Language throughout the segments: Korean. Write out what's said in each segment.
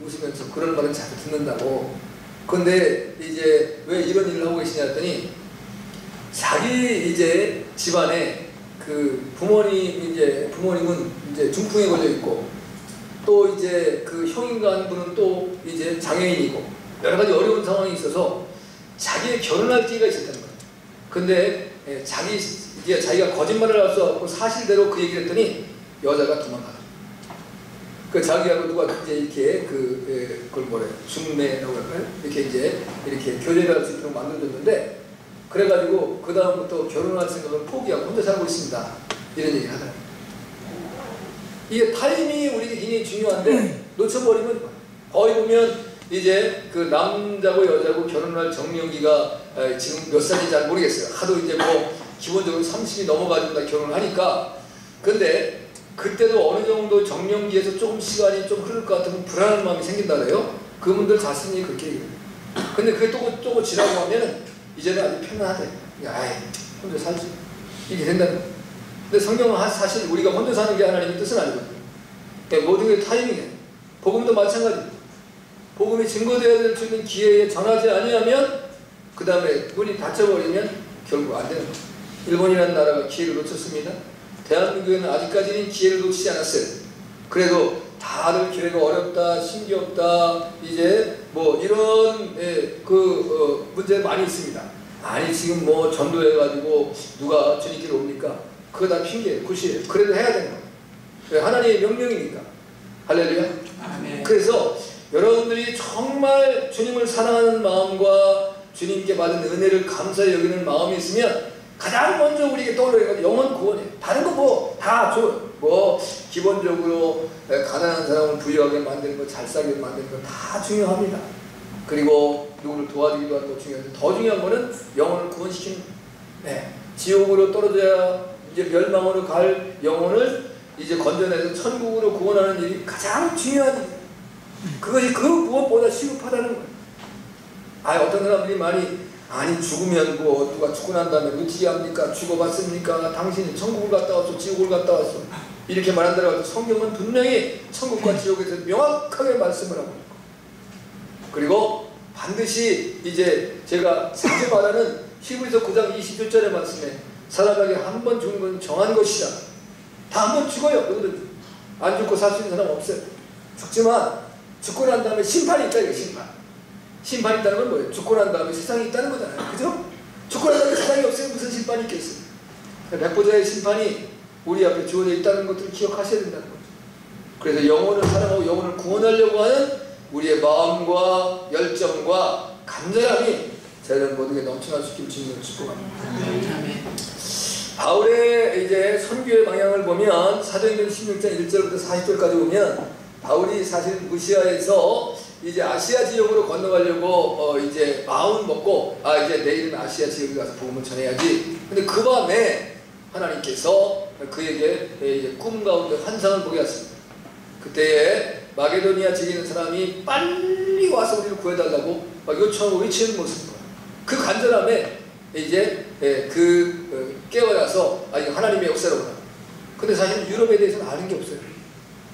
웃으면서 그런 말은 자주 듣는다고. 근데 이제 왜 이런 일을 하고 계시냐 했더니 자기 이제 집안에 그 부모님은 이제 중풍에 걸려 있고 또 이제 그 형인가 한 분은 또 이제 장애인이고 여러 가지 어려운 상황이 있어서 자기의 결혼할 기회가 있었다는 거예요. 근데 자기가 거짓말을 할 수 없고 사실대로 그 얘기를 했더니 여자가 도망가요. 그 자기하고 누가 이제 이렇게 그걸 뭐래요? 중매라고 할까요? 이렇게 교제를 할 수 있도록 만들어줬는데 그래가지고 그 다음부터 결혼할 생각을 포기하고 혼자 살고 있습니다. 이런 얘기를 하더라고요. 이게 타이밍이 우리에게 굉장히 중요한데 놓쳐버리면 거의 보면 이제 그 남자고 여자고 결혼할 정년기가 지금 몇 살인지 잘 모르겠어요. 하도 이제 뭐 기본적으로 30이 넘어가지고 다 결혼을 하니까. 근데 그때도 어느 정도 정년기에서 조금 시간이 좀 흐를 것 같으면 불안한 마음이 생긴다 그래요. 그분들 자신이 그렇게 얘기해요. 근데 그게 조금 지나고 하면은 이제는 아주 편안하대. 아이 혼자 살지. 이게 된다는 거예요. 근데 성경은 사실 우리가 혼자 사는 게 하나님의 뜻은 아니거든요. 그러니까 모든 게 타이밍이에요. 복음도 마찬가지입니다. 복음이 증거되어야 될 수 있는 기회에 전하지 아니하면 그 다음에 문이 닫혀버리면 결국 안 되는 거예요. 일본이라는 나라가 기회를 놓쳤습니다. 대한민국에는 아직까지는 기회를 놓치지 않았어요. 그래도 다들 기회가 어렵다, 힘겹다, 이제 뭐 이런 문제 많이 있습니다. 아니 지금 뭐 전도해가지고 누가 주님께 옵니까? 그거 다 핑계예요, 굿이에요. 그래도 해야 되는 거예요. 하나님의 명령이니까. 할렐루야. 아멘. 그래서 여러분들이 정말 주님을 사랑하는 마음과 주님께 받은 은혜를 감사히 여기는 마음이 있으면 가장 먼저 우리에게 떠오르는 건 영혼 구원이에요. 다른 거 뭐 다 좋아요. 뭐 기본적으로 가난한 사람을 부유하게 만드는 거, 잘 살게 만드는 거 다 중요합니다. 그리고 누구를 도와주기도 하는 거 중요한데 더 중요한 거는 영혼을 구원시키는 거예요. 네. 지옥으로 떨어져야 이제 멸망으로 갈 영혼을 이제 건져내서 천국으로 구원하는 일이 가장 중요한 일이에요. 그것이 그 무엇보다 시급하다는 거예요. 어떤 사람들이 아니 죽으면 뭐 누가 죽고 난 다음에 어떻게 합니까? 죽어봤습니까? 당신이 천국을 갔다 왔어? 지옥을 갔다 왔어? 이렇게 말한다고 해서 성경은 분명히 천국과 지옥에서 명확하게 말씀을 하고 있고 그리고 반드시 이제 제가 자주 말하는 히브리서 9장 20절의 말씀에 사람에게 한 번 죽는 건 정한 것이다. 다 한 번 죽어요. 누구든지. 안 죽고 살 수 있는 사람 없어요. 죽지만 죽고 난 다음에 심판이 있다. 이거 심판이 있다는 건 뭐예요? 죽고 난 다음에 세상이 있다는 거잖아요. 그죠? 죽고 난 다음에 세상이 없으면 무슨 심판이 있겠어요? 백보자의 심판이 우리 앞에 주어져 있다는 것들을 기억하셔야 된다는 거죠. 그래서 영혼을 사랑하고 영혼을 구원하려고 하는 우리의 마음과 열정과 간절함이 저희는 모두에게 넘쳐날 수 있기를 주님을 축복합니다. 바울의 이제 선교의 방향을 보면 사도행전 16장 1절부터 40절까지 보면 바울이 사실 무시아에서 이제 아시아 지역으로 건너가려고 이제 마음 먹고 이제 내일은 아시아 지역에 가서 복음을 전해야지. 근데 그 밤에 하나님께서 그에게 이제 꿈 가운데 환상을 보게 하셨습니다. 그때에 마게도니아 지역에 있는 사람이 빨리 와서 우리를 구해달라고 막 요청하고 외치는 모습인 거예요. 그 간절함에 이제 깨어나서 하나님의 역사로구나. 근데 사실 유럽에 대해서는 아는 게 없어요.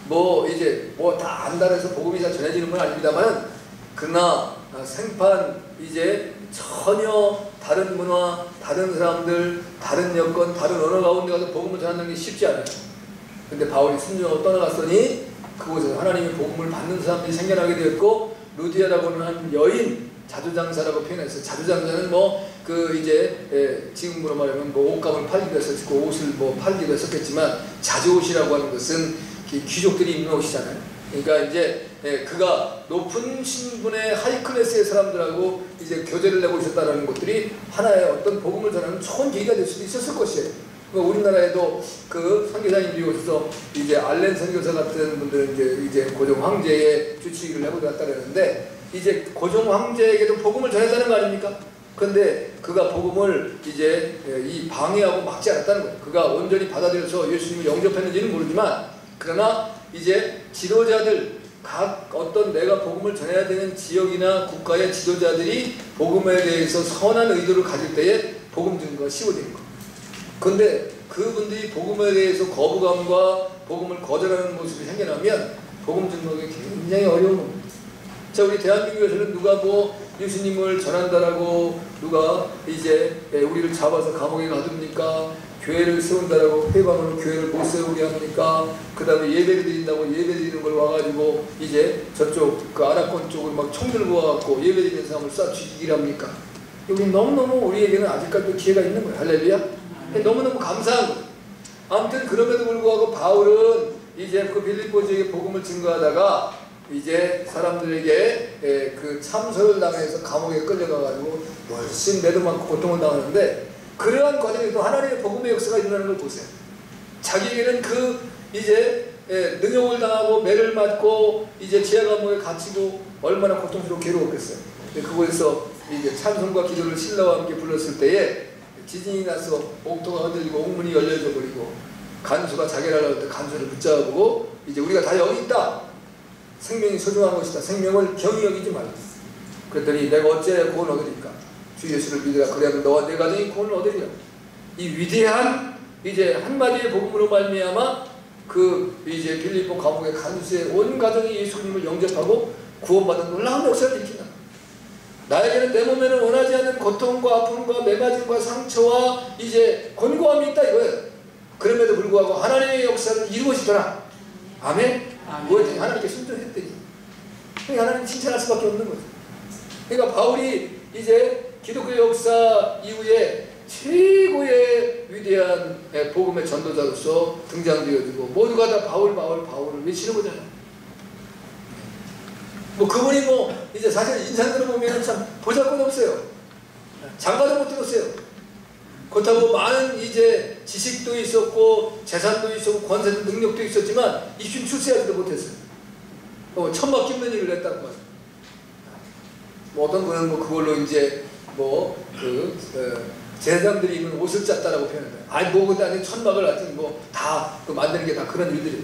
뭐 이제 뭐 다 안다고 해서 복음이 다 전해지는 건 아닙니다만 그러나 생판 이제 전혀 다른 문화, 다른 사람들, 다른 여건, 다른 언어 가운데 가서 복음을 전하는 게 쉽지 않아요. 근데 바울이 순종하고 떠나갔더니 그곳에서 하나님의 복음을 받는 사람들이 생겨나게 되었고 루디아라고 하는 한 여인 자주장사라고 표현했어요. 자주장사는 지금으로 말하면 옷감을 팔기도 했었고 옷을 팔기도 했었겠지만 자주옷이라고 하는 것은 귀족들이 입는 옷이잖아요. 그러니까 이제 그가 높은 신분의 하이클래스의 사람들하고 이제 교제를 내고 있었다는 것들이 하나의 어떤 복음을 전하는 좋은 계기가 될 수도 있었을 것이에요. 그러니까 우리나라에도 그 선교사님들이 오셔서 이제 알렌 선교사 같은 분들은 이제 고종 황제의 주치의를 해보려 했다 그랬는데 이제 고종 황제에게도 복음을 전했다는 거 아닙니까? 근데 그가 복음을 이제 이 방해하고 막지 않았다는 거예요. 그가 온전히 받아들여서 예수님을 영접했는지는 모르지만 그러나 이제 지도자들 각 어떤 내가 복음을 전해야 되는 지역이나 국가의 지도자들이 복음에 대해서 선한 의도를 가질 때에 복음 증거가 쉬워지는 거예요. 그런데 그분들이 복음에 대해서 거부감과 복음을 거절하는 모습이 생겨나면 복음 증거가 굉장히 어려운 겁니다. 자, 우리 대한민국에서는 누가 뭐 예수님을 전한다라고 누가 이제 우리를 잡아서 감옥에 가둡니까? 교회를 세운다라고 회방으로 교회를 못 세우게 합니까? 그 다음에 예배를 드린다고 예배 드리는 걸 와가지고 이제 저쪽 그 아랍권 쪽을 막 총 들고 와갖고 예배 드리는 사람을 쏴 죽이기를 합니까? 우리 너무너무 우리에게는 아직까지도 기회가 있는 거예요. 할렐루야? 너무너무 감사한 거예요. 아무튼 그럼에도 불구하고 바울은 이제 그 빌립보 지역에 복음을 증거하다가 이제 사람들에게 그 참소를 당해서 감옥에 끌려가가지고 훨씬 매도 많고 고통을 당하는데, 그러한 과정에도 하나님의 복음의 역사가 일어나는 걸 보세요. 자기에게는 그 이제 능욕을 당하고 매를 맞고 이제 지하 감옥에 갇히고 얼마나 고통스럽고 괴로웠겠어요. 그곳에서 이제 찬송과 기도를 신라와 함께 불렀을 때에 지진이 나서 옥토가 흔들리고 옥문이 열려져 버리고 간수가 자기를 하려고 할 때 간수를 붙잡고 이제 우리가 다 여기 있다. 생명이 소중한 것이다. 생명을 경히 여기지 말라. 그랬더니 내가 어째 구원 얻으리까? 주 예수를 믿으라. 그래야면 너와 내 가정이 구원을 얻으리라. 이 위대한 이제 한마디의 복음으로 말미암아 그 이제 빌립보 감옥의 간수의 온 가정이 예수님을 영접하고 구원받은 놀라운 역사를 일으킨다. 나에게는 내 몸에는 원하지 않는 고통과 아픔과 매맞음과 상처와 이제 곤고함이 있다 이거예요. 그럼에도 불구하고 하나님의 역사를 이루어지더라. 아멘? 뭐였더니 하나님께 순종했더니 하나님 칭찬할 수밖에 없는 거죠. 그러니까 바울이 이제 기독교 역사 이후에 최고의 위대한 복음의 전도자로서 등장되어지고 모두가 다 바울을 외치는 거잖아요. 뭐 그분이 뭐 이제 사실 인상으로 보면 참 보잘것없어요. 장가도 못 들었어요. 그렇다고 많은 이제 지식도 있었고 재산도 있었고 권세도 능력도 있었지만 입신 출세하지도 못했어요. 천막 깁는 일을 했다고 말이에요. 뭐 어떤 분은 뭐 그걸로 이제 뭐 제사장들이 입는 옷을 짰다라고 표현해요. 아니 뭐 그때 아니 천막을 하여튼 뭐 다 그 만드는 게 다 그런 일들이에요.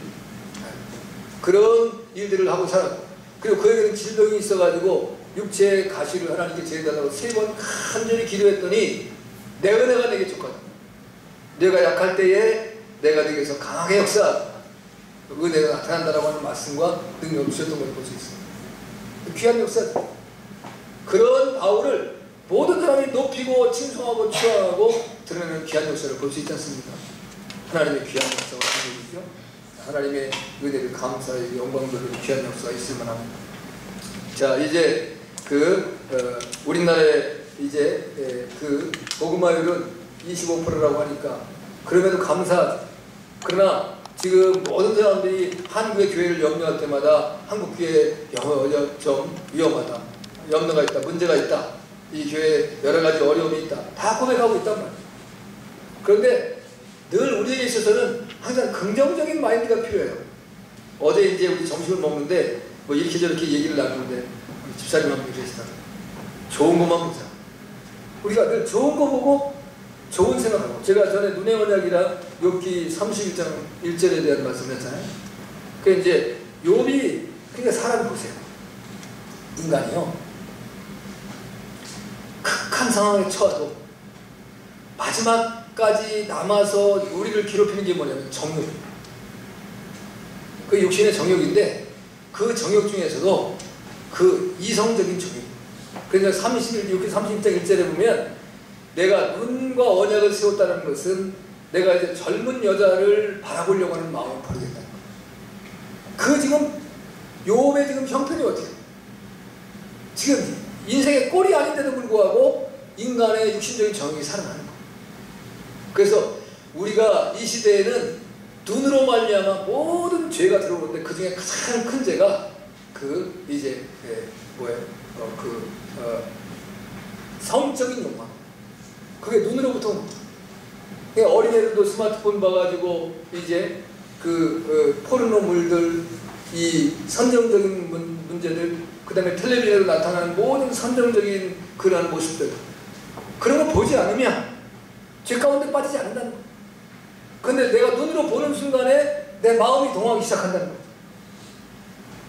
그런 일들을 하고 살았고, 그리고 그에게는 질병이 있어가지고 육체의 가시를 하나님께 제해달라고 3번 간절히 기도했더니 내 은혜가 내게 족하다. 내가 약할 때에 내가 내게서 강하게 역사하다. 은혜가 나타난다라고 하는 말씀과 능력을 주셨던 걸 볼 수 있습니다. 귀한 역사다. 그런 바울을 모든 사람이 높이고 칭송하고 추앙하고 드러내는 귀한 역사를 볼 수 있지 않습니까? 하나님의 귀한 역사가 생기죠. 하나님의 은혜를 감사히 영광으로 귀한 역사가 있을 만합니다. 자, 이제 우리나라에 이제 그 복음화율은 25%라고 하니까 그럼에도 감사하죠. 그러나 지금 모든 사람들이 한국의 교회를 염려할 때마다 한국 교회 좀 위험하다, 염려가 있다, 문제가 있다, 이 교회에 여러 가지 어려움이 있다, 다 고백하고 있단 말이에요. 그런데 늘 우리에게 있어서는 항상 긍정적인 마인드가 필요해요. 어제 이제 우리 점심을 먹는데 뭐 이렇게 저렇게 얘기를 나누는데 집사님 한 분이 계시다가 좋은 것만 보자. 우리가 늘 좋은 거 보고 좋은 생각하고, 제가 전에 눈의 언약이라 욥기 31장 1절에 대한 말씀을 했잖아요. 그 이제 욥이, 그러니까 사람 보세요. 인간이요, 극한 상황에 처해도 마지막까지 남아서 우리를 괴롭히는 게 뭐냐면 정욕입니다. 그 육신의 정욕인데 그 정욕 중에서도 그 이성적인 정욕. 그래서 31장 1절에 보면 내가 눈과 언약을 세웠다는 것은 내가 이제 젊은 여자를 바라보려고 하는 마음을 버리겠다는 거예요. 그 지금 욥의 지금 형편이 어떻게 해요? 지금 인생의 꼴이 아닌데도 불구하고 인간의 육신적인 정욕이 살아나는 거예요. 그래서 우리가 이 시대에는 눈으로 말미암아 모든 죄가 들어오는데 그 중에 가장 큰 죄가 그 이제 성적인 욕망. 그게 눈으로부터 옵니다. 그러니까 어린애들도 스마트폰 봐가지고 이제 포르노 물들, 이 선정적인 문제들, 그 다음에 텔레비전으로 나타나는 모든 선정적인 그러한 모습들, 그런 거 보지 않으면 죄 가운데 빠지지 않는다는 거예요. 근데 내가 눈으로 보는 순간에 내 마음이 동하기 시작한다는 거예요.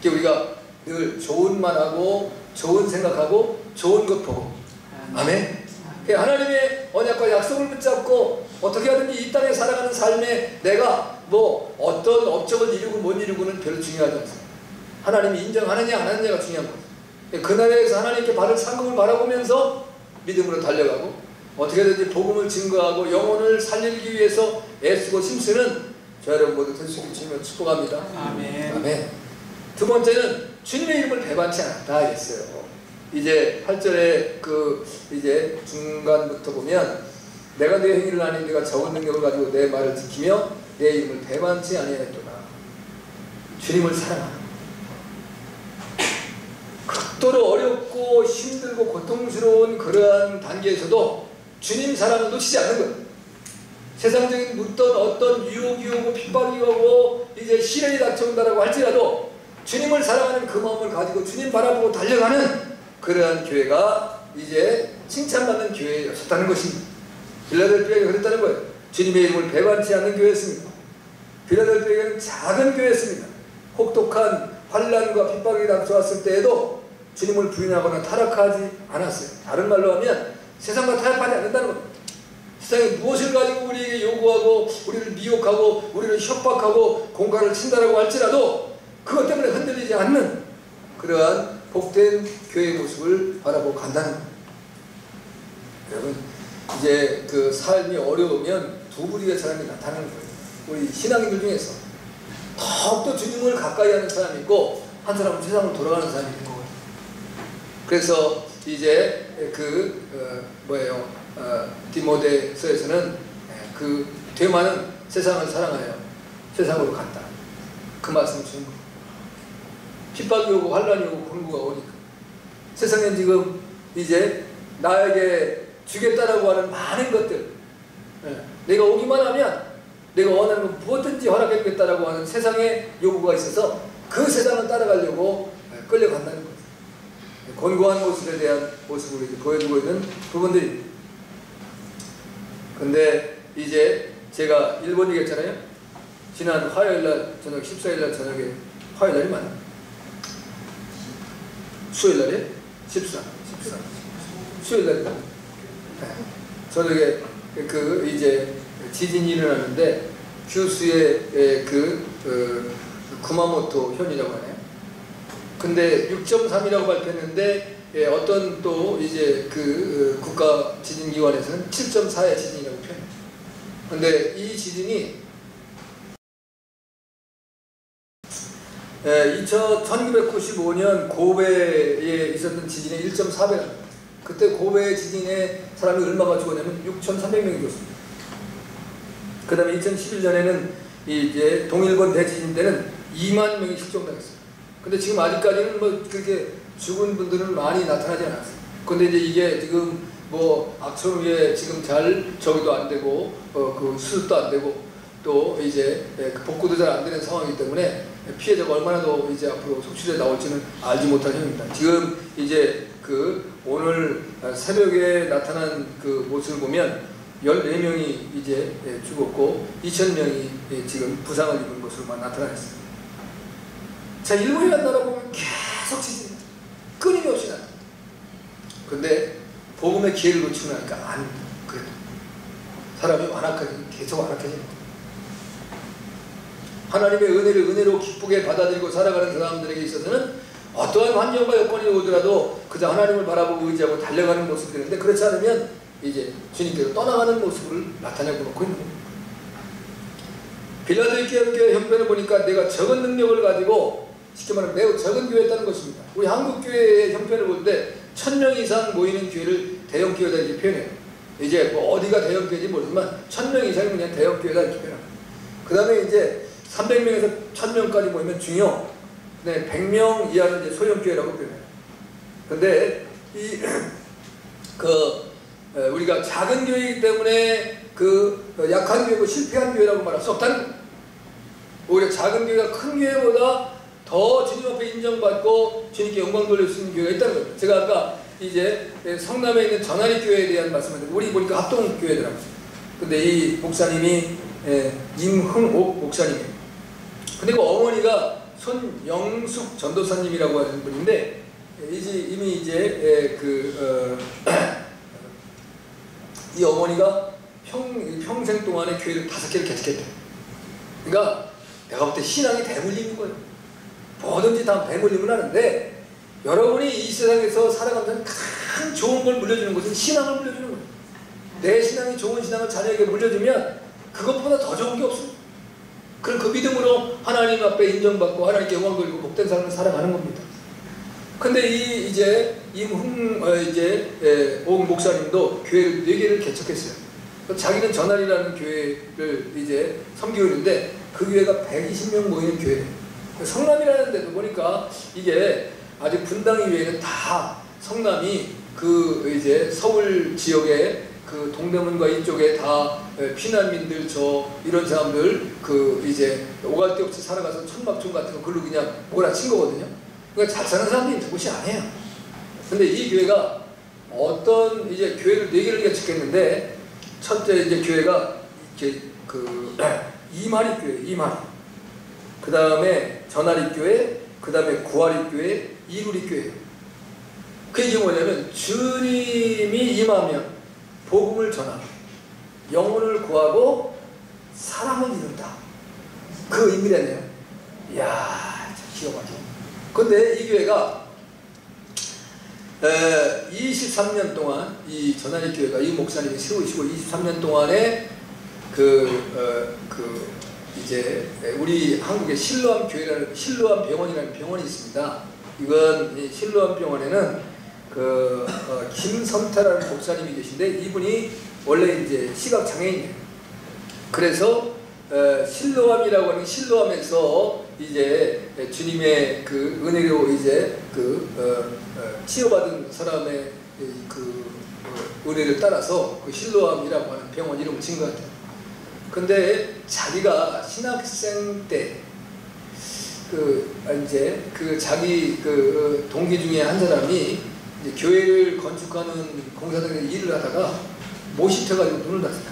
그러니까 우리가 늘 좋은 말 하고 좋은 생각하고 좋은 것 보고, 아멘. 하나님의 언약과 약속을 붙잡고 어떻게 하든지 이 땅에 살아가는 삶에 내가 뭐 어떤 업적을 이루고 못 이루고는 별로 중요하지 않습니다. 하나님이 인정하느냐 안 하느냐가 중요한 거예요. 그날에서 하나님께 받을 상급을 바라보면서 믿음으로 달려가고 어떻게든지 복음을 증거하고 영혼을 살리기 위해서 애쓰고 힘쓰는 저 여러분 모두 될 수 있게 주님을 축복합니다. 아멘. 아멘. 두 번째는 주님의 이름을 배반치 않았다 했어요. 이제 8절에 그 이제 중간부터 보면 내가 내 행위를 아니 네가 적은 능력을 가지고 내 말을 지키며 내 이름을 배반치 아니하였도다. 주님을 사랑하는 극도로 어렵고 힘들고 고통스러운 그러한 단계에서도 주님 사랑을 놓치지 않는 거예요. 세상적인 어떤 유혹이 오고 핍박이 오고 이제 시련이 닥쳐온다라고 할지라도 주님을 사랑하는 그 마음을 가지고 주님 바라보고 달려가는 그러한 교회가 이제 칭찬받는 교회였다는 것입니다. 빌라델피아가 그랬다는 거예요. 주님의 이름을 배반치 않는 교회였습니다. 빌라델피아는 작은 교회였습니다. 혹독한 환난과 핍박이 닥쳐왔을 때에도 주님을 부인하거나 타락하지 않았어요. 다른 말로 하면 세상과 타협하지 않는다는 겁니다. 세상이 무엇을 가지고 우리에게 요구하고 우리를 미혹하고 우리를 협박하고 공갈을 친다라고 할지라도 그것 때문에 흔들리지 않는 그러한 복된 교회의 모습을 바라보고 간다는 겁니다. 여러분 이제 그 삶이 어려우면 두 부류의 사람이 나타나는 거예요. 우리 신앙인들 중에서 더욱더 주님을 가까이 하는 사람이 있고 한 사람은 세상으로 돌아가는 사람이 있는 거거든요. 그래서 이제 디모데서에서는 그 되마는 세상을 사랑하여 세상으로 갔다. 그 말씀을 주는 거예요. 핍박이 오고 환란이 오고 공부가 오니까 세상엔 지금 이제 나에게 주겠다라고 하는 많은 것들, 내가 오기만 하면 내가 원하는 건 무엇든지 허락해주겠다라고 하는 세상의 요구가 있어서 그 세상을 따라가려고 끌려간다는 거죠. 권고한 모습에 대한 모습을 이제 보여주고 있는 부분들입니다. 근데 이제 제가 일본 얘기했잖아요. 지난 화요일날 저녁 14일날 저녁에 화요일날이 맞나? 수요일날에? 14 수요일날이 저녁에 그 이제 지진이 일어나는데 규슈의 구마모토 현이라고 하네요. 근데 6.3이라고 발표했는데 어떤 또 이제 그 국가 지진기관에서는 7.4의 지진이라고 표현해요. 근데 이 지진이 1995년 고베에 있었던 지진의 1.4배랍니다. 그때 고베 지진에 사람이 얼마가 죽었냐면 6,300명이 죽었습니다. 그 다음에 2011년에는 이제 동일본 대지진 때는 2만 명이 실종당했어요. 근데 지금 아직까지는 뭐 그렇게 죽은 분들은 많이 나타나지 않았어요. 근데 이제 이게 지금 뭐 악천 후에 지금 잘 저기도 안 되고 그 수습도 안 되고 또 이제 복구도 잘 안 되는 상황이기 때문에 피해자가 얼마나 더 이제 앞으로 속출해 나올지는 알지 못한 형입니다. 지금 이제 그 오늘 새벽에 나타난 그 모습을 보면 14명이 이제 죽었고 2,000명이 지금 부상을 입은 것으로만 나타났습니다. 자, 일본이라는 나라 보면 계속 지진 끊임없이 나요. 근데 복음의 기회를 놓치고 나니까 안 그래도 사람이 계속 완악해집니다. 하나님의 은혜를 은혜로 기쁘게 받아들이고 살아가는 사람들에게 있어서는 어떠한 환경과 여건이 오더라도 그저 하나님을 바라보고 의지하고 달려가는 모습이 되는데 그렇지 않으면 이제 주님께로 떠나가는 모습을 나타내고 놓고 있는 겁니다. 빌라델피아 교회 형편을 보니까 내가 적은 능력을 가지고 쉽게 말하면 매우 적은 교회였다는 것입니다. 우리 한국 교회의 형편을 볼 때 1,000명 이상 모이는 교회를 대형 교회다 이렇게 표현해요. 이제 뭐 어디가 대형 교회인지 모르지만 1,000명 이상이 그냥 대형 교회다 이렇게 표현합니다. 그 다음에 이제 300명에서 1,000명까지 모이면 중형, 네, 100명 이하는 이제 소형 교회라고 표현해요. 근데 우리가 작은 교회이기 때문에 약한 교회고 실패한 교회라고 말할 수 없다는 거예요. 오히려 작은 교회가 큰 교회보다 더 주님 앞에 인정받고 주님께 영광 돌릴 수 있는 교회가 있다는 거예요. 제가 아까 이제 성남에 있는 전하리 교회에 대한 말씀을 드렸는데 우리 보니까 합동 교회더라고요. 근데 이 목사님이 임흥옥 목사님이에요. 근데 그 어머니가 손영숙 전도사님이라고 하는 분인데 이미 이제 이 어머니가 평생 동안에 교회를 5개를 개척했대요. 그러니까 내가 볼 때 신앙이 대물림인 거예요. 뭐든지 다 대물림을 하는데 여러분이 이 세상에서 살아가면서 가장 좋은 걸 물려주는 것은 신앙을 물려주는 거예요. 내 신앙이 좋은 신앙을 자녀에게 물려주면 그것보다 더 좋은 게 없어요. 그럼 그 믿음으로 하나님 앞에 인정받고 하나님께 영광 돌리고 복된 삶을 살아가는 겁니다. 근데 옥 목사님도 교회를 4개를 개척했어요. 자기는 전할이라는 교회를 이제 섬기고 있는데 그 교회가 120명 모이는 교회예요. 성남이라는 데도 보니까 이게 아직 분당 이외에는 다 성남이 그 이제 서울 지역에 그 동대문과 이쪽에 다 피난민들 이런 사람들 그 이제 오갈 데 없이 살아가서 천막촌 같은 거 글로 그냥 몰아친 거거든요. 그러니까 잘 사는 사람들이 있는 곳이 아니에요. 근데 이 교회가 어떤 이제 교회를 4개를 개척했는데 첫째 이제 교회가 이렇게 그 이마리 교회, 이마리. 그 다음에 전하리 교회, 그 다음에 구하리 교회, 이루리 교회. 그게 뭐냐면 주님이 임하면 복음을 전하고 영혼을 구하고 사랑을 이룬다. 그 의미라네요. 이야, 참 기가 막혀. 근데 이 교회가 23년 동안 이 전하리 교회가 이 목사님이 세우시고 23년 동안에 이제 우리 한국의 실로암 교회라는 실로암 병원이라는 병원이 있습니다. 이건 이 실로암 병원에는 김선태라는 목사님이 계신데 이분이 원래 이제 시각 장애인이에요. 그래서 실로암이라고 하는 실로암에서 이제 주님의 그 은혜로 이제 치유받은 사람의 은혜를 따라서 그 실로암이라고 하는 병원 이름을 지은 것 같아요. 근데 자기가 신학생 때 자기 동기 중에 한 사람이 이제 교회를 건축하는 공사장에 일을 하다가 못입혀가지고 눈을 다쳤다.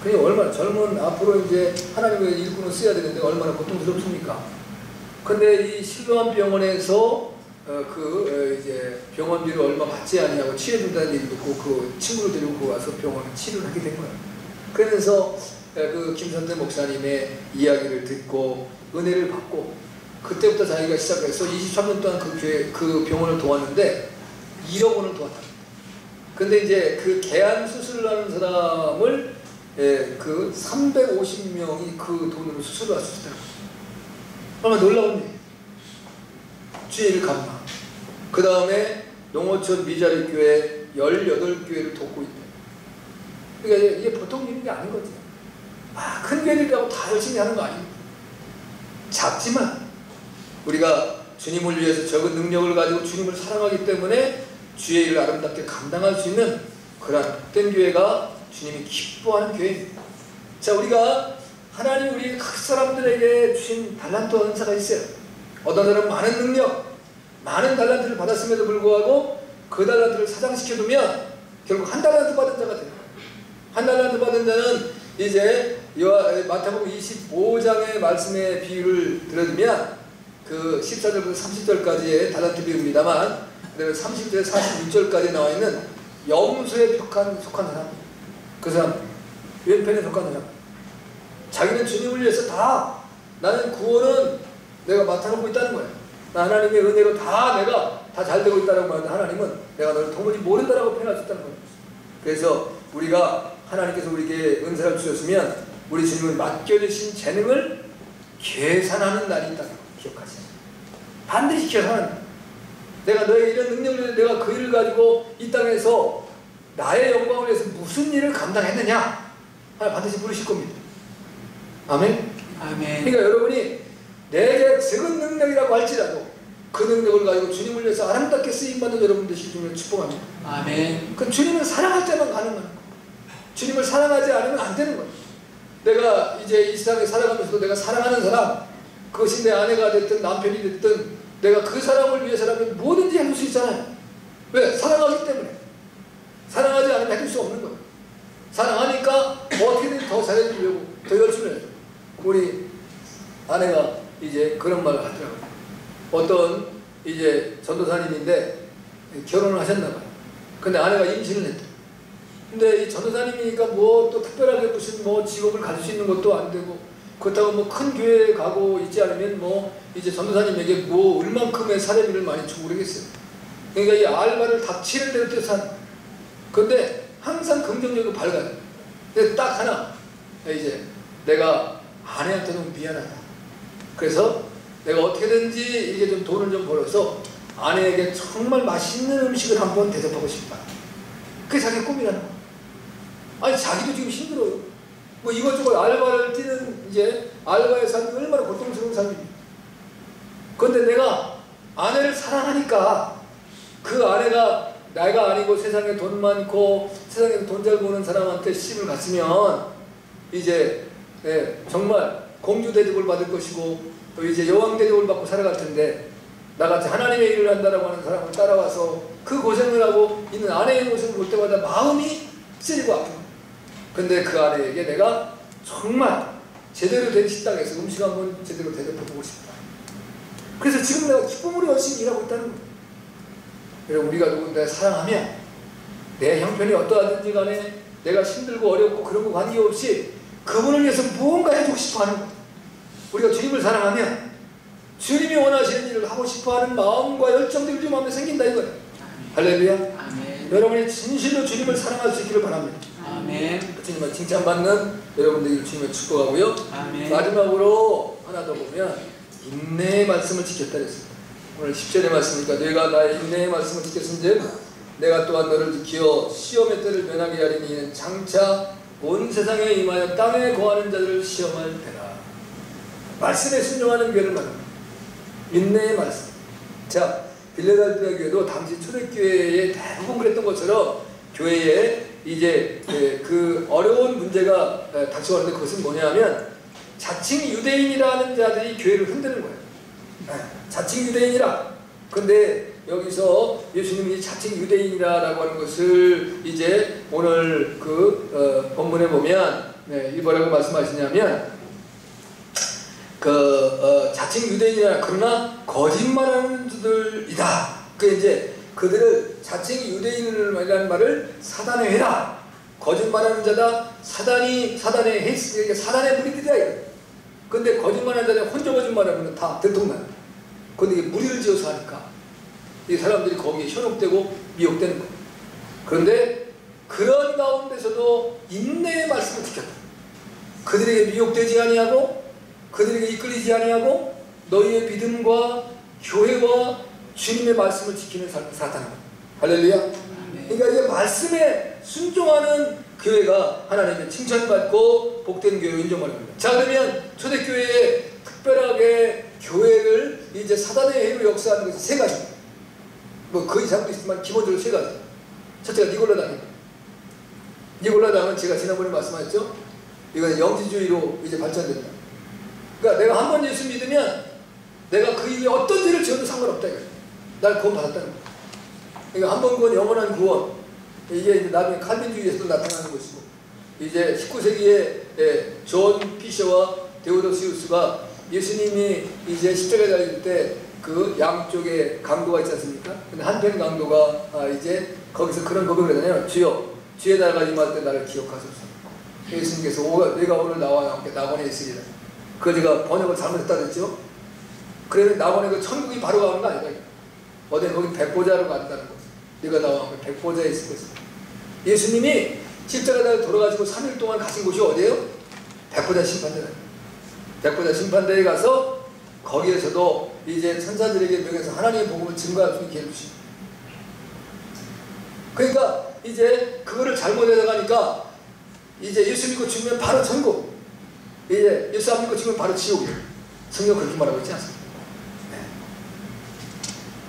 그게 얼마나 젊은 앞으로 이제 하나님의 일꾼을 써야 되는데 얼마나 고통스럽습니까? 근데 이 실로암 병원에서 이제 병원비를 얼마 받지 않냐고 치료해준다는 얘기 듣고 그 친구를 데리고 와서 병원에 치료를 하게 된 거예요. 그러면서 그 김선태 목사님의 이야기를 듣고 은혜를 받고 그때부터 자기가 시작해서 23년 동안 그 병원을 도왔는데 1억 원을 도왔다. 근데 이제 그 개안 수술을 하는 사람을 350명이 그 돈으로 수술을 할 수 있다고. 얼마나 놀라운 일이에요. 주의를 감당. 그 다음에 농어촌 미자리 교회 18교회를 돕고 있다. 그러니까 이게 보통 일이 아닌 거지. 큰 교회들이라고 다 열심히 하는 거 아닙니다. 작지만 우리가 주님을 위해서 적은 능력을 가지고 주님을 사랑하기 때문에 주의 일을 아름답게 감당할 수 있는 그런 복된 교회가 주님이 기뻐하는 교회입니다. 자, 우리가 하나님 우리 각 사람들에게 주신 달란트 은사가 있어요. 어떤 사람은 많은 능력, 많은 달란트를 받았음에도 불구하고 그 달란트를 사장시켜두면 결국 한 달란트 받은 자가 돼요. 한 달란트 받은 자는 이제 마태복음 25장의 말씀의 비유를 들어주면 그 14절부터 30절까지의 달란트 비유입니다만 그다음에 30절 46절까지 나와 있는 염소에 속한 사람, 그 사람 왼편에 속한 사람, 자기는 주님을 위해서 다 나는 구원은 내가 맡아놓고 있다는 거예요. 하나님의 은혜로 내가 다 잘되고 있다고 하는데 하나님은 내가 너를 도무지 모른다라고 표현할 수 있다는 거예요. 그래서 우리가 하나님께서 우리에게 은사를 주셨으면 우리 주님을 맡겨주신 재능을 계산하는 날이 있다는 거 기억하세요. 반드시 계산하는 거예요. 내가 너에게 이런 능력을 내가 그 일을 가지고 이 땅에서 나의 영광을 위해서 무슨 일을 감당했느냐 하나 반드시 물으실 겁니다. 아멘? 아멘. 그러니까 여러분이 내게 적은 능력이라고 할지라도 그 능력을 가지고 주님을 위해서 아름답게 쓰임받는 여러분 되시길 주님을 축복합니다. 아멘. 그 주님을 사랑할 때만 가능한, 주님을 사랑하지 않으면 안 되는 거예요. 내가 이제 이 세상에 살아가면서도 내가 사랑하는 사람, 그것이 내 아내가 됐든 남편이 됐든 내가 그 사람을 위해서라면 뭐든지 해줄 수 있잖아요. 왜? 사랑하기 때문에. 사랑하지 않으면 해줄 수 없는 거예요. 사랑하니까 어떻게든 더 잘해주려고 더 열심히 해요. 우리 아내가 이제 그런 말을 하더라고요. 어떤 이제 전도사님인데 결혼을 하셨나봐요. 근데 아내가 임신을 했대. 근데 이 전도사님이니까 뭐 또 특별하게 무슨 뭐 직업을 가질 수 있는 것도 안 되고 그렇다고 뭐 큰 교회에 가고 있지 않으면 뭐 이제 전도사님에게 뭐 얼만큼의 사례비를 많이 주고 그러겠어요. 그러니까 이 알바를 닥치는 대로 뜻한. 근데 항상 긍정적이고 밝아요. 근데 딱 하나, 이제 내가 아내한테 너무 미안하다. 그래서 내가 어떻게든지 이게 좀 돈을 좀 벌어서 아내에게 정말 맛있는 음식을 한번 대접하고 싶다. 그게 자기 꿈이라는 거야. 아니 자기도 지금 힘들어요. 뭐 이것저것 알바를 뛰는 이제 알바의 삶이 얼마나 고통스러운 삶입니까? 그런데 내가 아내를 사랑하니까 그 아내가 내가 아니고 세상에 돈 많고 세상에 돈 잘 버는 사람한테 시집을 갔으면 이제 정말 공주 대접을 받을 것이고 또 이제 여왕 대접을 받고 살아갈 텐데 나같이 하나님의 일을 한다라고 하는 사람을 따라와서 그 고생을 하고 있는 아내의 모습을 볼 때마다 마음이 쓰리고 아프고. 근데 그 아내에게 내가 정말 제대로 된 식당에서 음식 한번 제대로 대접해보고 싶다. 그래서 지금 내가 기쁨으로 열심히 일하고 있다는 거예요. 여러분, 우리가 누군가를 사랑하면 내 형편이 어떠하든지 간에 내가 힘들고 어렵고 그런 거 관계없이 그분을 위해서 무언가 해주고 싶어하는 거예요. 우리가 주님을 사랑하면 주님이 원하시는 일을 하고 싶어하는 마음과 열정들이 우리 마음에 생긴다 이거예요. 할렐루야. 아멘. 여러분이 진실로 주님을 사랑할 수 있기를 바랍니다. 아멘. 주님을 칭찬받는 여러분들이 주님을 축복하고요. 아멘. 마지막으로 하나 더 보면 인내의 말씀을 지켰다 그랬습니다. 오늘 10절의 말씀이니까 내가 나의 인내의 말씀을 지켰은즉 내가 또한 너를 지키어 시험의 때를 면하게 하리니 이는 장차 온 세상에 임하여 땅에 거하는 자들을 시험할 때라. 말씀에 순종하는 교회를 말합니다. 인내의 말씀. 자, 빌레달비아 교회도 당시 초대교회에 대부분 그랬던 것처럼 교회에 이제 그 어려운 문제가 닥쳐왔는데 그것은 뭐냐면 자칭 유대인이라는 자들이 교회를 흔드는 거예요. 자칭 유대인이라. 근데 여기서 예수님이 자칭 유대인이라고 하는 것을 이제 오늘 그 본문에 보면 이 뭐라고 말씀하시냐면 자칭 유대인이라 그러나 거짓말하는 자들이다. 그 이제 그들을 자칭 유대인이라는 말을 사단의 회다. 거짓말하는 자다. 사단의 무리들이야. 근데 거짓말하는 자들 혼자 거짓말하면 다 들통나요. 근데 이게 무리를 지어서 하니까 이 사람들이 거기에 현혹되고 미혹되는 거예요. 그런데 그런 가운데서도 인내의 말씀을 지켰다. 그들에게 미혹되지 아니하고 그들에게 이끌리지 아니하고 너희의 믿음과 교회와 주님의 말씀을 지키는 사탄은 할렐루야. 그러니까 이게 말씀에 순종하는 교회가 하나님의 칭찬받고 복된 교회로 인정받는 겁니다. 자, 그러면 초대교회에 특별하게 교회를 이제 사단의 해로 역사하는 것은 세 가지. 뭐 그 이상도 있지만 기본적으로 세 가지. 첫째가 니골라당입니다. 니골라당은 제가 지난번에 말씀하셨죠. 이건 영지주의로 이제 발전된다. 그러니까 내가 한 번 예수 믿으면 내가 그 일에 어떤 죄를 지어도 상관없다 이거예요. 날 구원 받았다는 거예요. 그러니까 한 번 구원 영원한 구원. 이게 이제 나중에 칼빈주의에서도 나타나는 것이고 이제 19세기에 존 피셔와 데오도시우스가 예수님이 이제 십자가에 달릴 때 그 양쪽에 강도가 있지 않습니까? 근데 한편 강도가 이제 거기서 그런 고백을 하잖아요. 주여 주의 날가 임할 때 나를 기억하소서. 예수님께서 내가 오늘 나와 함께 낙원에 있으리라. 그거 제가 번역을 잘못했다 그랬죠? 그러면 낙원에 그 천국이 바로 가는 거 아닌가? 어디 거기 백보자로 간다는 거죠. 네가 나와 함께 백보자에 있을 것이다. 예수님이 십자가에 돌아가시고 3일 동안 가신 곳이 어디예요? 백보자 심판대다. 백보자 심판대에 가서 거기에서도 이제 천사들에게 명해서 하나님의 복음을 증거할 수 있게 해주시고, 그러니까 이제 그거를 잘못해 가니까 이제 예수 믿고 죽으면 바로 천국, 이제 예수 안 믿고 죽으면 바로 지옥이에요. 성경 그렇게 말하고 있지 않습니까? 네.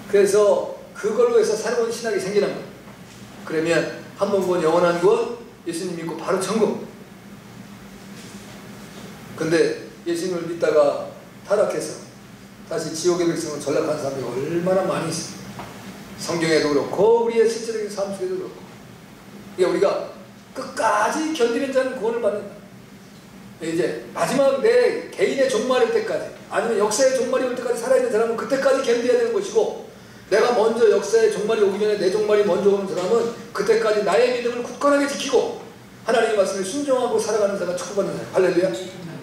그래서 그걸로 해서 새로운 신학이 생기는 거예요. 그러면 한 번 본 영원한 구원, 예수님 믿고 바로 천국. 근데 예수님을 믿다가 타락해서 다시 지옥의 백성으로 전락한 사람들이 얼마나 많이 있습니다. 성경에도 그렇고 우리의 실제적인 삶 속에도 그렇고. 그러니까 우리가 끝까지 견디는 자는 구원을 받는다. 이제 마지막 내 개인의 종말일 때까지, 아니면 역사의 종말이 올 때까지 살아있는 사람은 그때까지 견뎌야 되는 것이고, 내가 먼저 역사의 종말이 오기 전에 내 종말이 먼저 오는 사람은 그때까지 나의 믿음을 굳건하게 지키고 하나님의 말씀에 순종하고 살아가는 자가 축복받는 사람. 할렐루야.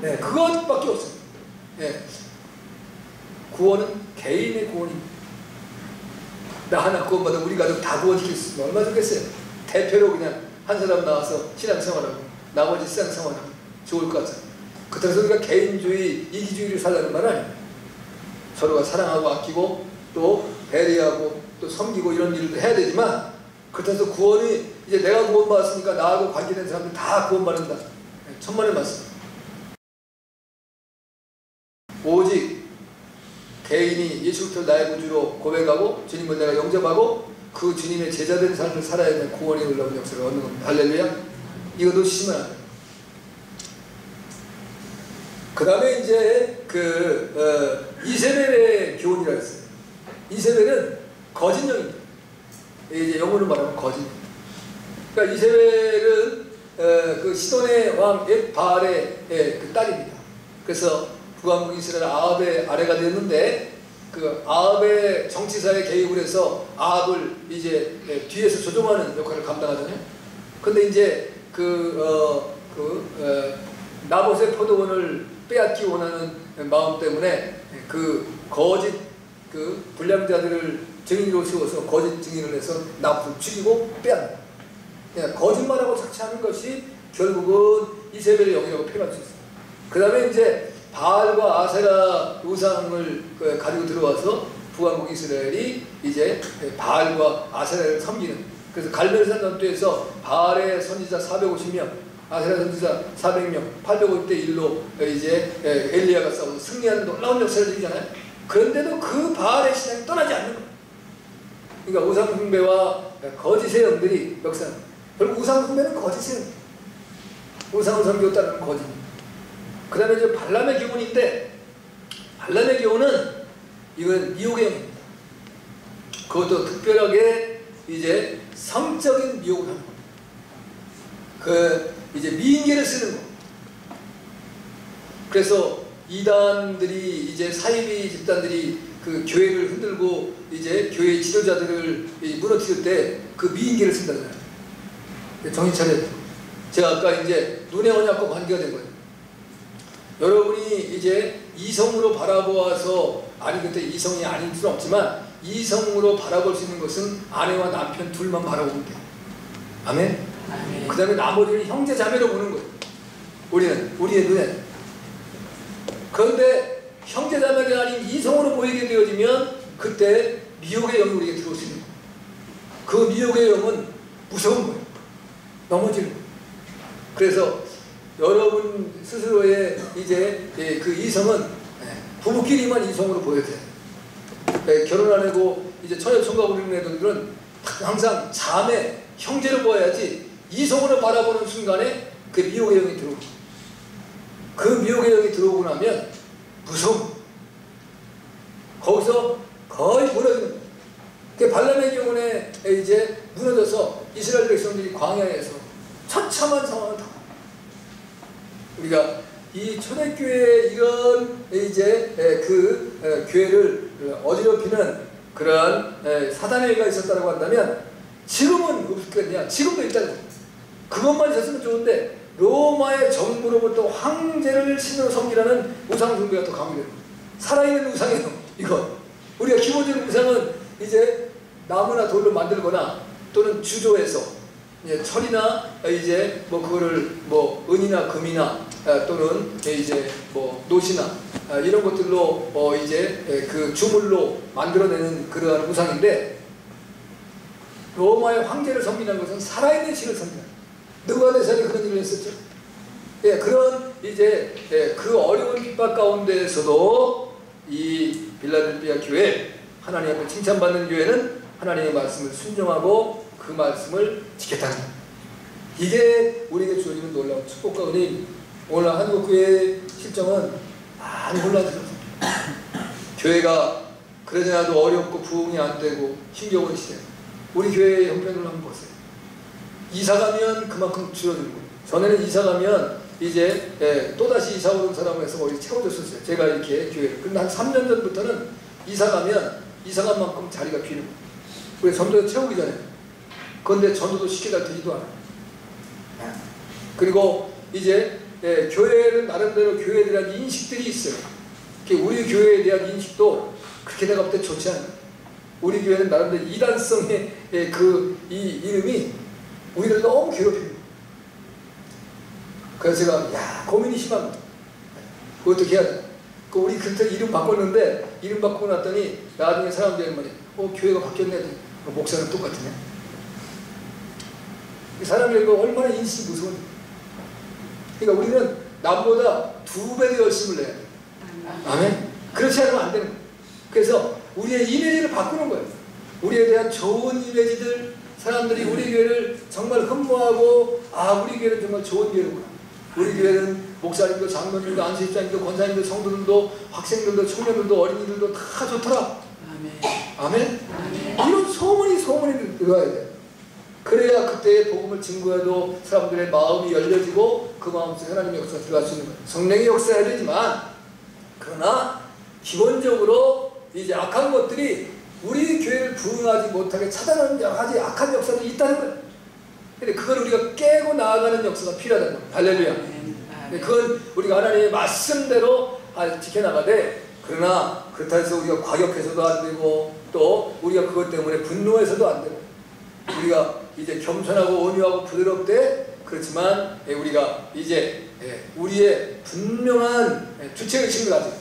네, 그것밖에 없습니다. 네. 구원은 개인의 구원입니다. 나 하나 구원받아 우리 가족 다 구원시킬 수 있으면 얼마나 좋겠어요. 대표로 그냥 한 사람 나와서 신앙생활하고 나머지 신앙생활하고 좋을 것 같아요. 그렇다고 해서 우리가 개인주의, 이기주의를 살라는 말은 아닙니다. 서로가 사랑하고 아끼고 또 배려하고 또 섬기고 이런 일도 해야 되지만, 그렇다고 해서 구원이 이제 내가 구원받았으니까 나하고 관계된 사람들 다 구원받는다. 천만의 말씀. 오직 개인이 예수 그리스도를 나의 구주로 고백하고 주님을 내가 영접하고 그 주님의 제자된 삶을 살아야 구원이 올라오는 역사를 얻는 겁니다. 할렐루야. 이거 놓치시면 안 돼요. 그 다음에 이제 이세벨의 교훈이라고 했어요. 이세벨은 거짓령입니다. 이제 영어로 말하면 거짓령. 그러니까 이세벨은 그 시돈의 왕 엣바알의 그 딸입니다. 그래서 북왕국 이스라엘 아합의 아내가 됐는데, 그 아합의 정치사에 개입을 해서 아합을 이제 뒤에서 조종하는 역할을 감당하잖아요. 근데 이제 나봇의 포도원을 빼앗기 원하는 마음 때문에 그 거짓 불량자들을 증인으로 세워서 거짓 증인을 해서 나봇을 죽이고 빼앗는다. 그러니까 거짓말하고 착취하는 것이 결국은 이세벨의 영이라고 표현할 수 있습니다. 그 다음에 이제 바알과 아세라 우상을 가지고 들어와서 북왕국 이스라엘이 이제 바알과 아세라를 섬기는, 그래서 갈멜산 전투에서 바알의 선지자 450명, 아세라 선지자 400명, 850대 1로 이제 엘리야가 싸워서 승리하는 놀라운 역사를 이루잖아요. 그런데도 그 바알의 신앙이 떠나지 않는 거예요. 그러니까 우상 숭배와 거짓의 영들이 역사합니다. 결국 우상 숭배는 거짓의 영, 우상을 섬기고 따르는 거짓입니다. 그 다음에 이제 발람의 교훈인데, 발람의 교훈은 이건 미혹의 영입니다. 그것도 특별하게 이제 성적인 미혹을 하는 겁니다. 이제 미인계를 쓰는 거. 그래서 이단들이 이제 사이비 집단들이 그 교회를 흔들고 이제 교회 지도자들을 무너뜨릴 때 그 미인계를 쓴다잖아요. 정신 차려야 돼요. 제가 아까 이제 눈의 언약과 관계가 된 거예요. 여러분이 이제 이성으로 바라보아서, 아니 그때 이성이 아닐 수는 없지만 이성으로 바라볼 수 있는 것은 아내와 남편 둘만 바라보면 돼요. 아멘? 그 다음에 나머지는 형제 자매로 보는 거예요. 우리의 눈에. 그런데 형제 자매가 아닌 이성으로 보이게 되어지면 그때 미혹의 영이 우리에게 들어올 수 있는 거예요. 그 미혹의 영은 무서운 거예요. 넘어지는 거예요. 그래서 여러분 스스로의 이제 그 이성은 부부끼리만 이성으로 보여야 돼요. 결혼 안 하고 이제 처녀 총각 부리는 애들은 항상 자매, 형제로 보아야지, 이성으로 바라보는 순간에 그 미혹의 영이 들어오고, 그 미혹의 영이 들어오고 나면 무서움, 거기서 거의 무너지는 거예요. 그 발람의 경우에 이제 무너져서 이스라엘 백성들이 광야에서 처참한 상황을 당합니다. 우리가 이 초대교회에 이런 이제 교회를 어지럽히는 그러한 사단의 일가 있었다고 한다면 지금은 없겠냐? 지금도 있다는 거예요. 그것만 있었으면 좋은데 로마의 정부로부터 황제를 신으로 섬기라는 우상 숭배가 또 강요되는 거예요. 살아있는 우상이에요. 이거 우리가 기본적인 우상은 이제 나무나 돌로 만들거나 또는 주조해서 철이나 이제 그거를 은이나 금이나 또는 이제 노시나 이런 것들로 이제 그 주물로 만들어내는 그러한 우상인데, 로마의 황제를 섬기는 것은 살아있는 신을 섬기는, 느부갓네살이 그런 일을 했었죠. 그런 이제 그 어려운 핍박 가운데에서도 이 빌라델피아 교회, 하나님 앞에 칭찬받는 교회는 하나님의 말씀을 순종하고 그 말씀을 지켰다는 것. 이게 우리에게 주어지는 놀라운 축복과 은혜입니다. 오늘 한국교회의 실정은 많이 혼란스럽습니다. 교회가 그러자도 어렵고 부흥이 안 되고 힘겨운 시대. 우리 교회의 형편을 한번 보세요. 이사 가면 그만큼 줄어들고, 전에는 이사 가면 이제 또다시 이사 오는 사람을 해서 거의 채워줬었어요. 제가 이렇게 교회를. 근데 한 3년 전부터는 이사 가면 이사 간 만큼 자리가 비는 거예요. 우리 전도에 채우기 전에. 그런데 전도도 쉽게 잘 되지도 않아요. 그리고 이제 교회는 나름대로 교회에 대한 인식들이 있어요. 우리 교회에 대한 인식도 그렇게 내가 볼 때 좋지 않아요. 우리 교회는 나름대로 이단성의 이 이름이 우리를 너무 괴롭힙니다. 그래서 제가 고민이 심합니다. 어떻게 해야 돼? 우리 그때 이름 바꿨는데 이름 바꾸고 났더니 나중에 사람들이 말이야. 교회가 바뀌었네. 목사는 똑같으네. 사람이 이거 얼마나 인식이 무서운지. 그러니까 우리는 남보다 2배 더 열심을 내야 돼. 아멘? 그렇지 않으면 안 되는 거예요. 그래서 우리의 이미지를 바꾸는 거예요. 우리에 대한 좋은 이미지들, 사람들이 우리 교회를 정말 흠모하고, 우리 교회는 정말 좋은 교회구나. 우리 교회는 목사님도 장로님도 안수집사님도 권사님도 성도들도 학생들도 청년들도 어린이들도 다 좋더라. 아멘. 아멘? 아멘. 이런 소문이 들어야 돼. 그래야 그때의 복음을 증거해도 사람들의 마음이 열려지고 그 마음속에 하나님의 역사가 들어갈 수 있는 거예요. 성령의 역사해야 되지만, 그러나 기본적으로 이제 악한 것들이 우리 교회를 부흥하지 못하게 차단하는 여러 가지 악한 역사도 있다는 거예요. 근데 그걸 우리가 깨고 나아가는 역사가 필요하다는 거예요. 할렐루야. 그건 우리가 하나님의 말씀대로 지켜나가되, 그러나 그렇다 해서 우리가 과격해서도 안 되고, 또 우리가 그것 때문에 분노해서도 안 되고, 우리가 이제 겸손하고 온유하고 부드럽되, 그렇지만 우리가 이제 우리의 분명한 주체의식을 가지고,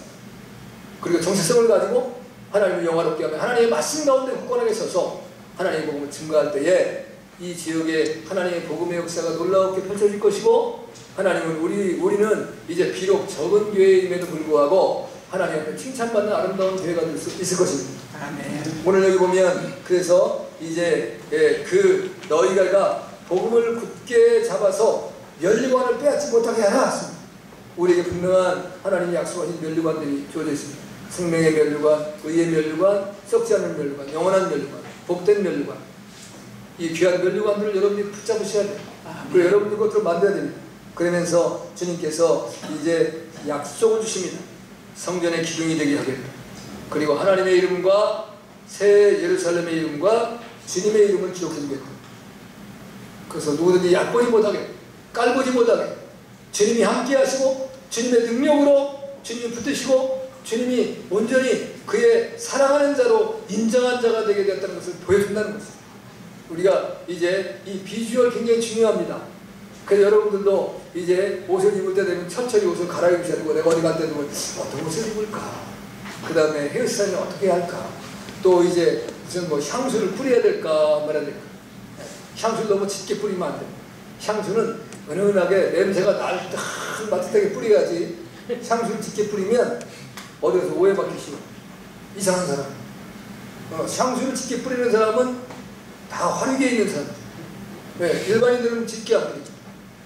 그리고 정체성을 가지고 하나님을 영화롭게 하며 하나님의 말씀 가운데 굳건하게 서서 하나님의 복음을 증거할 때에 이 지역에 하나님의 복음의 역사가 놀라웠게 펼쳐질 것이고, 하나님은 우리는 이제 비록 적은 교회임에도 불구하고 하나님 앞에 칭찬받는 아름다운 교회가 될 수 있을 것입니다. 아멘. 오늘 여기 보면 그래서 이제 너희가 복음을 굳게 잡아서 면류관을 빼앗지 못하게 하라. 우리에게 분명한 하나님이 약속하신 면류관들이 주어져 있습니다. 생명의 면류관, 의의 면류관, 썩지 않는 면류관, 영원한 면류관, 복된 면류관. 이 귀한 면류관들을 여러분이 붙잡으셔야 돼요. 그리고 여러분들 것들을 만들어야 됩니다. 그러면서 주님께서 이제 약속을 주십니다. 성전의 기둥이 되게 하겠다. 그리고 하나님의 이름과 새 예루살렘의 이름과 주님의 이름을 기록해 주겠다. 그래서 누구든지 얕보지 못하게, 깔보지 못하게 주님이 함께 하시고 주님의 능력으로 주님이 붙드시고 주님이 온전히 그의 사랑하는 자로 인정한 자가 되게 되었다는 것을 보여준다는 것입니다. 우리가 이제 이 비주얼 굉장히 중요합니다. 그래서 여러분들도 이제 옷을 입을 때 되면 천천히 옷을 갈아입으셔야 되고, 내가 어디 갈 때도 어떤 옷을 입을까, 그 다음에 헤어스타일을 어떻게 할까, 또 이제 무슨 향수를 뿌려야 될까 말아야 될까. 향수를 너무 짙게 뿌리면 안 돼. 향수는 은은하게 냄새가 날 듯 따뜻하게 뿌려야지. 향수를 짙게 뿌리면 어디서 오해받기 쉬워. 이상한 사람. 향수를 짙게 뿌리는 사람은 다 화류계에 있는 사람. 일반인들은 짙게 안 뿌리죠.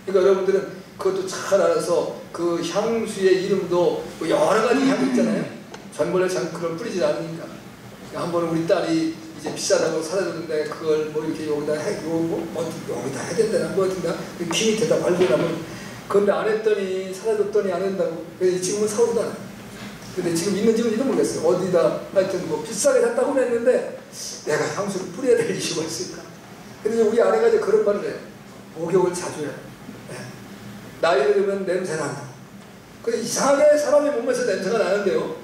그러니까 여러분들은 그것도 잘 알아서 그 향수의 이름도 여러 가지 향이 있잖아요. 전번에 참 그걸 뿌리지 않으니까. 한 번은 우리 딸이 이제 비싸다고 사다줬는데 그걸 이렇게 여기다 여기다 해야 된다는 거 같은데 귀 밑에다 발견하면, 그런데 안 했더니 사다줬더니 안 한다고. 그래서 지금은 사오지도 않아요. 근데 지금 있는지는 모르겠어요. 어디다 하여튼 비싸게 샀다고 했는데 내가 향수를 뿌려야 될 이유가 있을까. 근데 우리 아내가 이제 그런 말을 해요. 목욕을 자주 해요. 나이를 들면 냄새 난다. 근데 이상하게 사람의 몸에서 냄새가 나는데요,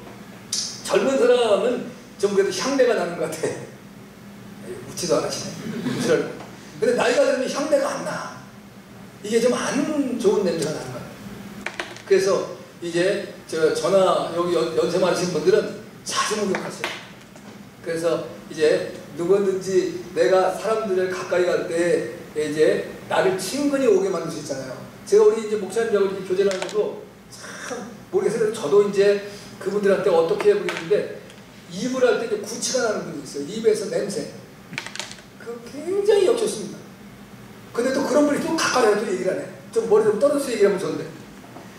젊은 사람은 좀 그래도 향내가 나는 것 같아. 묻지도 않으시네. 근데 나이가 들면 향내가 안 나. 이게 좀 안 좋은 냄새가 나는 거예요. 그래서 이제 저나 여기 연세 많으신 분들은 자주 목욕하세요. 그래서 이제 누구든지 내가 사람들을 가까이 갈 때 이제 나를 친근히 오게 만들 수 있잖아요. 제가 우리 이제 목사님하고 이렇게 교제를 하면서 참 모르겠어요. 저도 이제 그분들한테 어떻게 해보겠는데, 입을 할 때 이제 구취가 나는 분이 있어요. 입에서 냄새. 그거 굉장히 역좋습니다. 근데 또 그런 분이 또 가까이 와서 얘기를 하네. 좀 머리 좀 떨어져서 얘기하면 좋은데.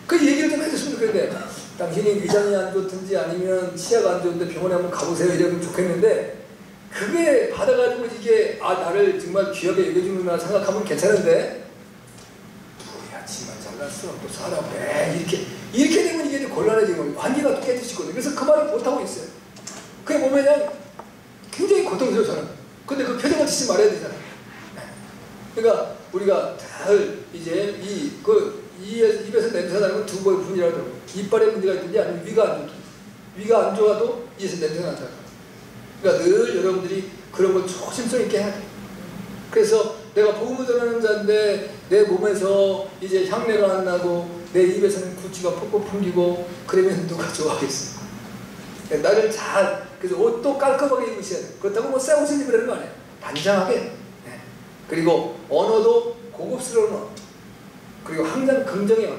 그 얘기를 좀 해줬으면 좋겠는데, 당신이 위장이 안 좋든지 아니면 치아가 안 좋은데 병원에 한번 가보세요 이러면 좋겠는데, 그게 받아가지고 이게 나를 정말 귀하게 여겨주는구나 생각하면 괜찮은데, 뭐야 치마 잘랐어 또 사람 이렇게 되면 이게 곤란해지는 거예요. 관계가 또 깨지시거든요. 그래서 그 말을 못하고 있어요. 그게 보면 그냥 굉장히 고통스러워 저는. 근데 그 표정을 짓지 말아야 되잖아요. 그러니까 우리가 잘 이제 입에서 냄새 나는 건 두 번의 분이라고 그러고, 이빨에 문제가 있든지 아니면 위가 안 좋아도 입에서 냄새가 난다. 그러니까 늘 여러분들이 그런 걸 조심성 있게 해야 돼. 그래서 내가 복음을 전하는 자인데 내 몸에서 이제 향내가 안 나고 내 입에서는 구취가 퍽퍽 풍기고 그러면 누가 좋아하겠어? 나를 잘, 그래서 옷도 깔끔하게 입으셔야 돼. 그렇다고 뭐 새 옷을 입으라는 거 아니에요. 단정하게. 네. 그리고 언어도 고급스러운 언어. 그리고 항상 긍정의 언어.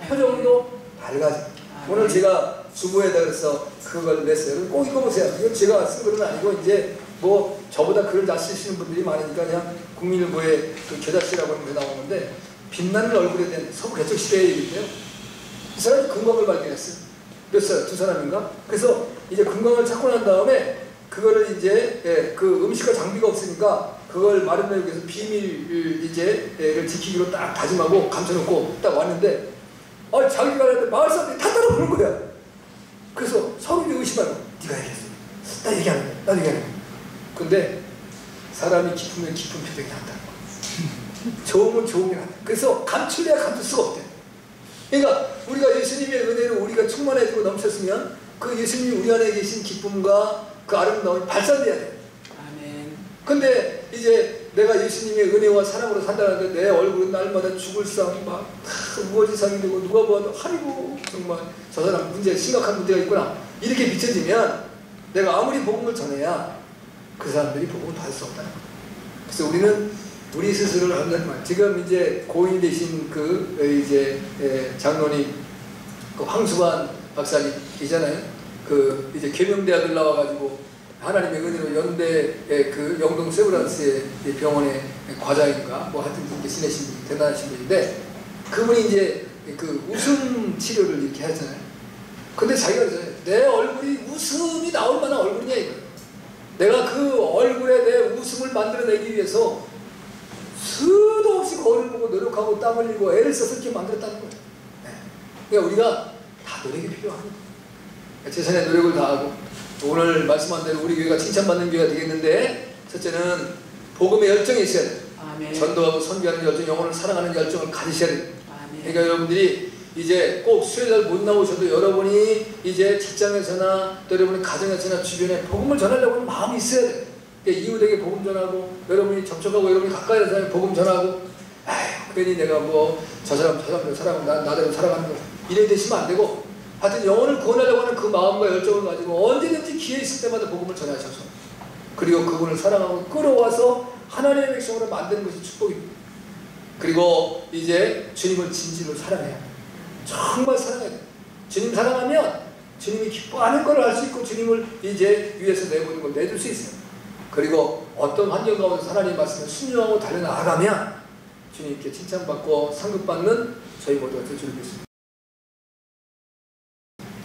표정도 밝아져. 오늘 제가 주보에다 그래서 그걸 냈어요. 꼭 읽어보세요. 이건 제가 쓴 글은 아니고 이제 뭐 저보다 글을 잘 쓰시는 분들이 많으니까 그냥 국민일보의 그 교자씨라고 하는 게 나오는데, 빛나는 얼굴에 대한 서부 개척 시대의 얘기인데요. 이 사람이 금광을 발견했어요. 몇 살? 두 사람인가? 그래서 이제 금광을 찾고 난 다음에 그거를 이제 그 음식과 장비가 없으니까 그걸 마련하기 위해서 비밀 이제를 지키기로 딱 다짐하고 감춰놓고 딱 왔는데, 자기가 하는데 마을 사람들이 다 따라오는 거야. 그래서 서로 의심하고, 네가 얘기했어. 나 얘기 안 해. 나도 얘기 안 해. 근데 사람이 기쁘면 기쁜 표정이 난다는 거야. 좋으면 좋은 게 난다. 그래서 감출래야 감출 수가 없대. 그러니까 우리가 예수님의 은혜로 우리가 충만해지고 넘쳤으면 그 예수님이 우리 안에 계신 기쁨과 그 아름다움이 발산돼야 돼. 아멘. 근데 이제 내가 예수님의 은혜와 사랑으로 산다는데 내 얼굴은 날마다 죽을 상, 막 우거지 상이 되고 누가 봐도 아이고 정말 저 사람 심각한 문제가 있구나 이렇게 비춰지면 내가 아무리 복음을 전해야 그 사람들이 복음을 받을 수 없다는 거예요. 그래서 우리는 우리 스스로를 한다는 말. 지금 이제 고인 되신 그 이제 장로님 그 황수관 박사님 있잖아요. 그 이제 계명대학을 나와가지고 하나님의 은혜로 연대의 그 영동 세브란스의 병원의 과장인가 뭐 하여튼 이렇게 지내신 분, 대단하신 분인데 그분이 이제 그 웃음 치료를 이렇게 하잖아요. 근데 자기가 그러잖아요. 내 얼굴이 웃음이 나올 만한 얼굴이냐 이거. 내가 그 얼굴에 내 웃음을 만들어내기 위해서 수도 없이 거울을 보고 노력하고 땀 흘리고 애를 써서 이렇게 만들었다는 거예요. 네. 그러니까 우리가 다 노력이 필요합니다. 최선의 노력을 다하고 오늘 말씀한 대로 우리 교회가 칭찬받는 교회가 되겠는데, 첫째는 복음의 열정이 있어야 돼요. 아멘. 전도하고 선교하는 열정, 영혼을 사랑하는 열정을 가지셔야 돼요. 아멘. 그러니까 여러분들이 이제 꼭 수요일 못 나오셔도 여러분이 이제 직장에서나 또 여러분의 가정에서나 주변에 복음을 전하려고 하는 마음이 있어야 돼요. 그러니까 이웃에게 복음 전하고 여러분이 접촉하고 여러분이 가까이 있는 사람에 복음 전하고, 아휴 괜히 내가 뭐 저 사람들 사랑하고 나대로 살아가는 거 이래 되시면 안 되고, 하여튼 영혼을 구원하려고 하는 그 마음과 열정을 가지고 언제든지 기회 있을 때마다 복음을 전하셔서 그리고 그분을 사랑하고 끌어와서 하나님의 백성으로 만드는 것이 축복입니다. 그리고 이제 주님을 진실로 사랑해야 돼요. 정말 사랑해야 돼요. 주님 사랑하면 주님이 기뻐하는 걸 알 수 있고 주님을 이제 위에서 내보는 걸 내줄 수 있어요. 그리고 어떤 환경 가운데 하나님의 말씀을 순종하고 달려나가면 주님께 칭찬받고 상급받는 저희 모두가 될 줄 믿습니다.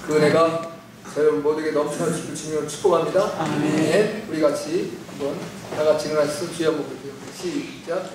그 은혜가 여러분 모두에게 넘쳐날 수 있을 주님을 축복합니다. 아멘. 우리 같이 한번 다 같이 일어나서 주여 한번 볼게요. 시작.